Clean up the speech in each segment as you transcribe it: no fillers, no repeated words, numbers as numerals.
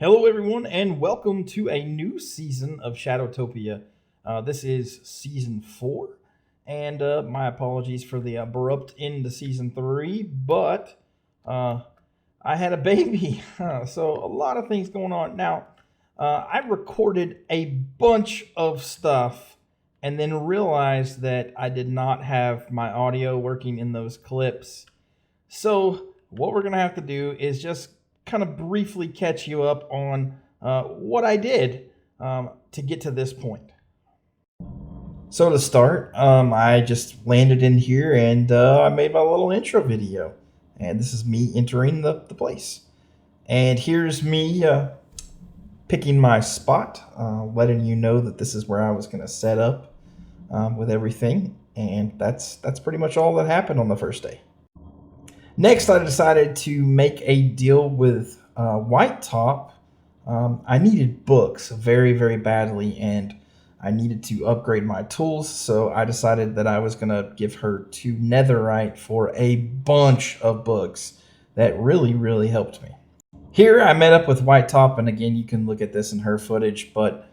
Hello, everyone, and welcome to a new season of Shadowtopia. This is season 4, and my apologies for the abrupt end to season 3, but I had a baby, so a lot of things going on. Now, I recorded a bunch of stuff and then realized that I did not have my audio working in those clips. So, what we're going to have to do is just kind of briefly catch you up on what I did to get to this point. So to start, I just landed in here and I made my little intro video. And this is me entering the place. And here's me picking my spot, letting you know that this is where I was going to set up with everything. And that's pretty much all that happened on the first day. Next, I decided to make a deal with Whitetop. I needed books very, very badly, and I needed to upgrade my tools, so I decided that I was going to give her 2 netherite for a bunch of books. That really, really helped me. Here, I met up with Whitetop, and again, you can look at this in her footage, but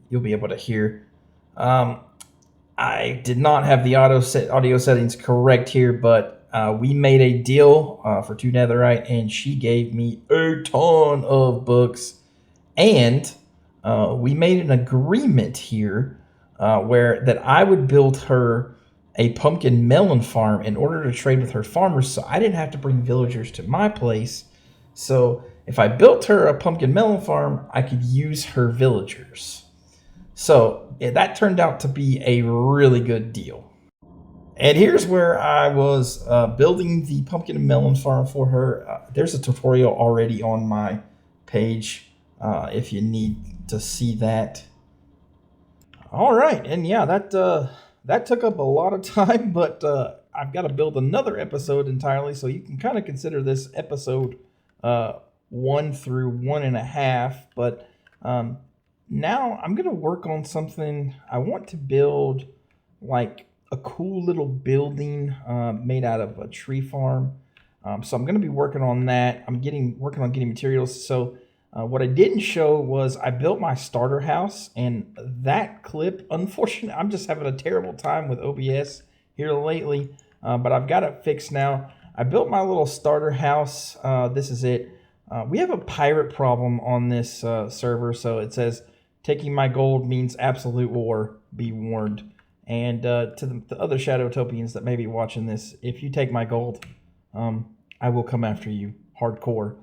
you'll be able to hear. I did not have the audio settings correct here, but we made a deal for 2 netherite, and she gave me a ton of books. And we made an agreement here where that I would build her a pumpkin melon farm in order to trade with her farmers, so I didn't have to bring villagers to my place. So if I built her a pumpkin melon farm, I could use her villagers. So that turned out to be a really good deal. And here's where I was building the pumpkin and melon farm for her. There's a tutorial already on my page if you need to see that. All right, and yeah, that took up a lot of time, but I've got to build another episode entirely, so you can kind of consider this episode 1 through 1.5. But now I'm going to work on something. I want to build like a cool little building made out of a tree farm. So I'm going to be working on that. I'm working on getting materials. So what I didn't show was I built my starter house, and that clip, unfortunately, I'm just having a terrible time with OBS here lately, but I've got it fixed now. I built my little starter house. This is it. We have a pirate problem on this server, so it says, taking my gold means absolute war, be warned. And to the other Shadowtopians that may be watching this, if you take my gold, I will come after you hardcore.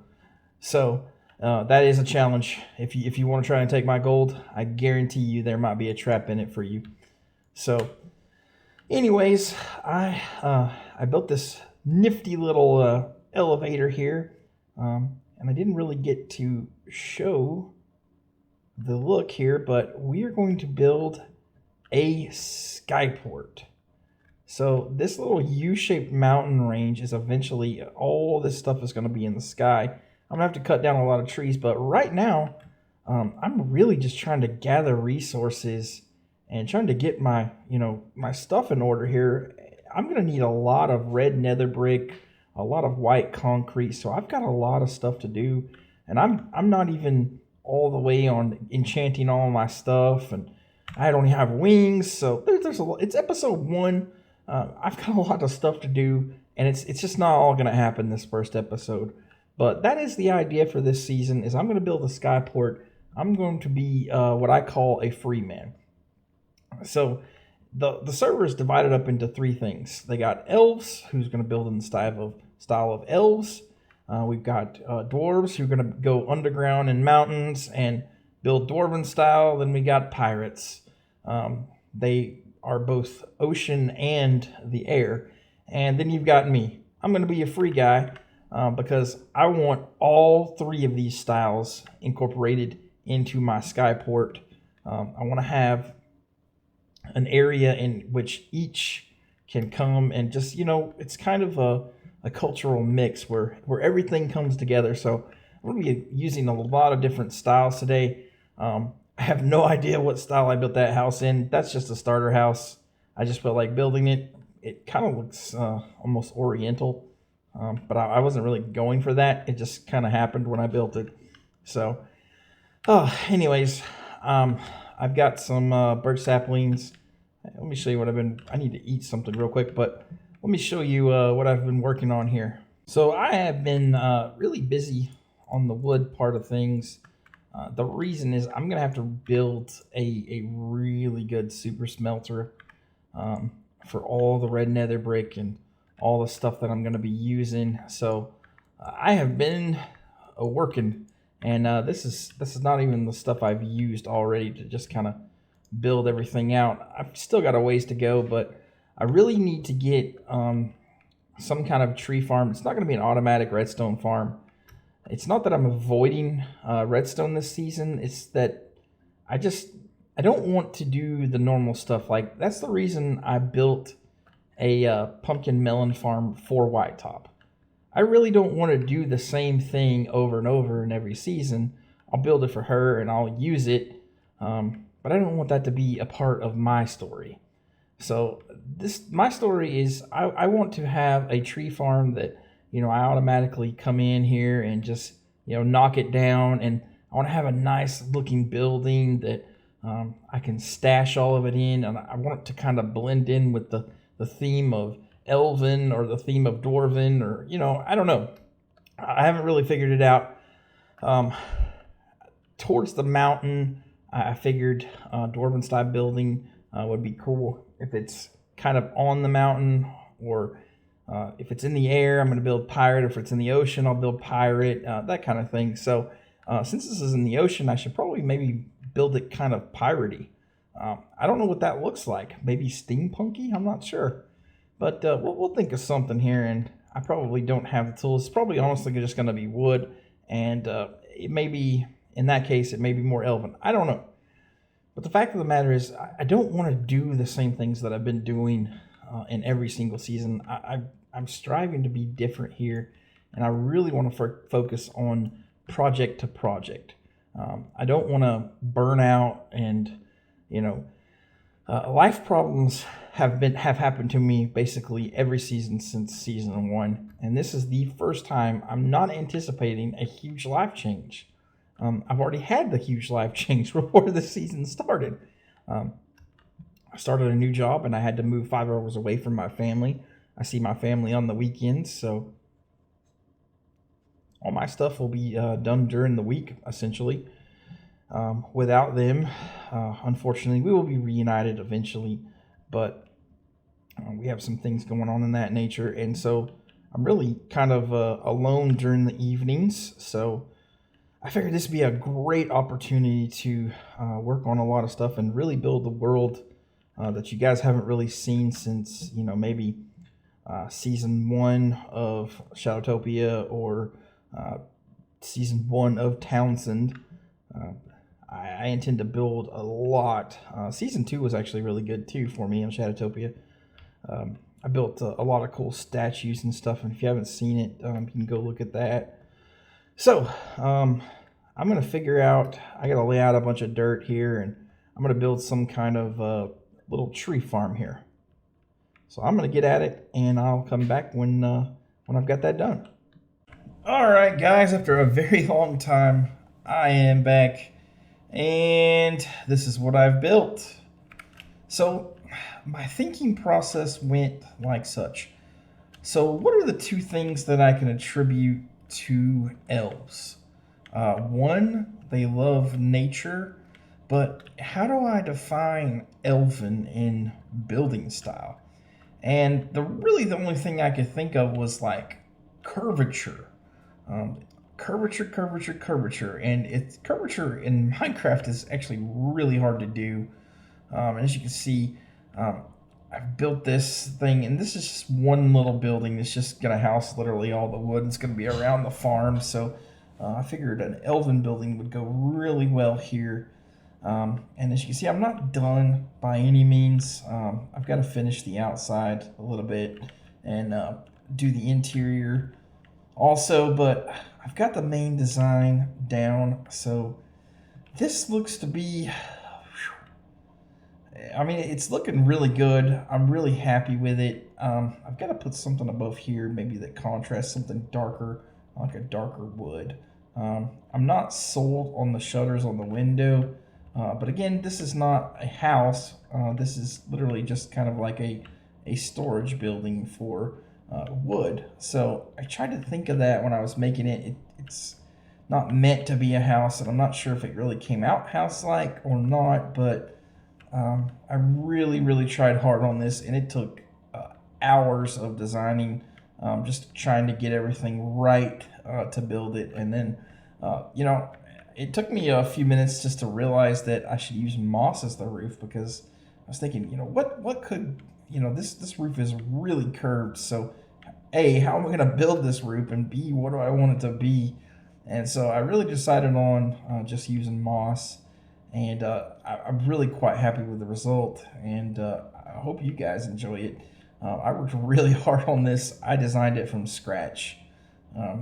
So that is a challenge. If you want to try and take my gold, I guarantee you there might be a trap in it for you. So anyways, I built this nifty little elevator here, and I didn't really get to show the look here, but we are going to build a skyport. So this little U-shaped mountain range is eventually, all this stuff is going to be in the sky. I'm gonna have to cut down a lot of trees, but right now I'm really just trying to gather resources and trying to get my my stuff in order here. I'm gonna need a lot of red nether brick, a lot of white concrete, so I've got a lot of stuff to do, and I'm not even all the way on enchanting all my stuff, and I don't have wings, so there's a lot. It's episode 1. I've got a lot of stuff to do, and it's just not all gonna happen this first episode. But that is the idea for this season, is I'm going to build a skyport. I'm going to be what I call a free man. So the server is divided up into 3 things. They got elves, who's going to build in the style of elves. We've got dwarves, who are going to go underground in mountains and build dwarven style. Then we got pirates. They are both ocean and the air. And then you've got me. I'm going to be a free guy. Because I want all 3 of these styles incorporated into my skyport. I want to have an area in which each can come and just, it's kind of a cultural mix where everything comes together. So I'm going to be using a lot of different styles today. I have no idea what style I built that house in. That's just a starter house. I just felt like building it. It kind of looks almost oriental. But I wasn't really going for that. It just kind of happened when I built it. So, anyways, I've got some birch saplings. Let me show you what I need to eat something real quick, but let me show you what I've been working on here. So I have been really busy on the wood part of things. The reason is I'm gonna have to build a really good super smelter for all the red nether brick and all the stuff that I'm gonna be using. So I have been working, and this is not even the stuff I've used already to just kind of build everything out. I've still got a ways to go, but I really need to get some kind of tree farm. It's not going to be an automatic redstone farm. It's not that I'm avoiding redstone this season. It's that I don't want to do the normal stuff. Like, that's the reason I built a pumpkin melon farm for Whitetop. I really don't want to do the same thing over and over in every season. I'll build it for her and I'll use it, but I don't want that to be a part of my story. So my story is I want to have a tree farm that, I automatically come in here and just, knock it down, and I want to have a nice looking building that I can stash all of it in, and I want it to kind of blend in with the theme of Elven or the theme of Dwarven, or, I don't know. I haven't really figured it out. Towards the mountain, I figured Dwarven style building would be cool if it's kind of on the mountain, or if it's in the air, I'm going to build pirate. If it's in the ocean, I'll build pirate, that kind of thing. So since this is in the ocean, I should probably maybe build it kind of piratey. I don't know what that looks like. Maybe steampunky? I'm not sure. But we'll think of something here, and I probably don't have the tools. It's probably honestly just going to be wood, and it may be, in that case, it may be more elven. I don't know. But the fact of the matter is, I don't want to do the same things that I've been doing in every single season. I'm striving to be different here, and I really want to focus on project to project. I don't want to burn out, and life problems have happened to me basically every season since season 1, and this is the first time I'm not anticipating a huge life change. I've already had the huge life change before the season started. I started a new job and I had to move 5 hours away from my family. I see my family on the weekends, so all my stuff will be done during the week, essentially. Without them, unfortunately, we will be reunited eventually, but we have some things going on in that nature, and so I'm really kind of alone during the evenings, so I figured this would be a great opportunity to work on a lot of stuff and really build the world that you guys haven't really seen since, maybe season 1 of Shadowtopia, or season 1 of Townsend. I intend to build a lot. Season 2 was actually really good too for me on Shadowtopia. I built a lot of cool statues and stuff, and if you haven't seen it, you can go look at that. So, I'm going to figure out, I got to lay out a bunch of dirt here, and I'm going to build some kind of little tree farm here. So I'm going to get at it, and I'll come back when I've got that done. All right, guys, after a very long time, I am back, and this is what I've built. So my thinking process went like such. So what are the 2 things that I can attribute to elves? 1, they love nature, but how do I define elven in building style? And the only thing I could think of was like curvature. Curvature, and curvature in Minecraft is actually really hard to do. And as you can see, I've built this thing, and this is just one little building. It's just gonna house literally all the wood. It's gonna be around the farm, so I figured an elven building would go really well here. And as you can see, I'm not done by any means. I've got to finish the outside a little bit and do the interior also, but I've got the main design down, so this looks to be, I mean, it's looking really good. I'm really happy with it. I've got to put something above here, maybe that contrasts something darker, like a darker wood. I'm not sold on the shutters on the window, but again, this is not a house. This is literally just kind of like a storage building for wood. So I tried to think of that when I was making it. It's not meant to be a house, and I'm not sure if it really came out house-like or not, but I really tried hard on this, and it took hours of designing, just trying to get everything right to build it. And then, it took me a few minutes just to realize that I should use moss as the roof, because I was thinking, what could, this roof is really curved. So, A, how am I going to build this roof? And B, what do I want it to be? And so I really decided on just using moss. And I'm really quite happy with the result. And I hope you guys enjoy it. I worked really hard on this. I designed it from scratch.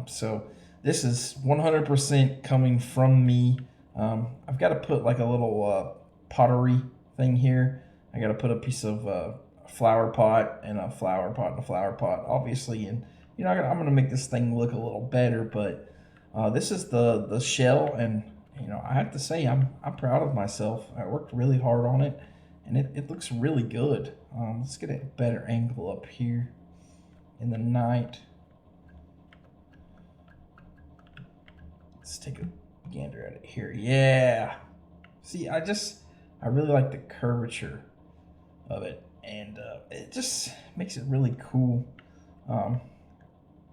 So this is 100% coming from me. I've got to put like a little pottery thing here. I got to put a piece of flower pot and a flower pot and a flower pot, obviously. And I'm gonna make this thing look a little better. But this is the shell, and I have to say I'm proud of myself. I worked really hard on it, and it looks really good. Let's get a better angle up here in the night. Let's take a gander at it here. Yeah. See, I really like the curvature of it, and it just makes it really cool.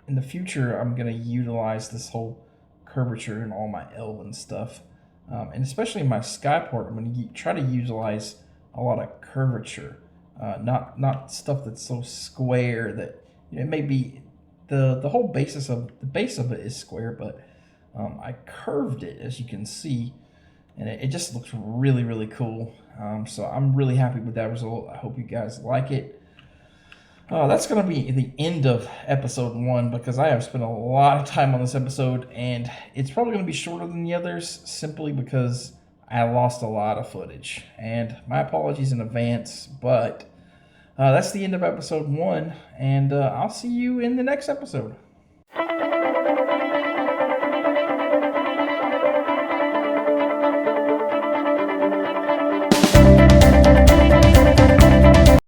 In the future, I'm going to utilize this whole curvature in all my elven stuff. And especially in my skyport, I'm going to try to utilize a lot of curvature. Not stuff that's so square that it may be the whole basis of the base of it is square, but I curved it, as you can see, and it just looks really cool. So I'm really happy with that result. I hope you guys like it. That's going to be the end of episode 1, because I have spent a lot of time on this episode, and it's probably going to be shorter than the others simply because I lost a lot of footage. And my apologies in advance, but that's the end of episode 1, and I'll see you in the next episode.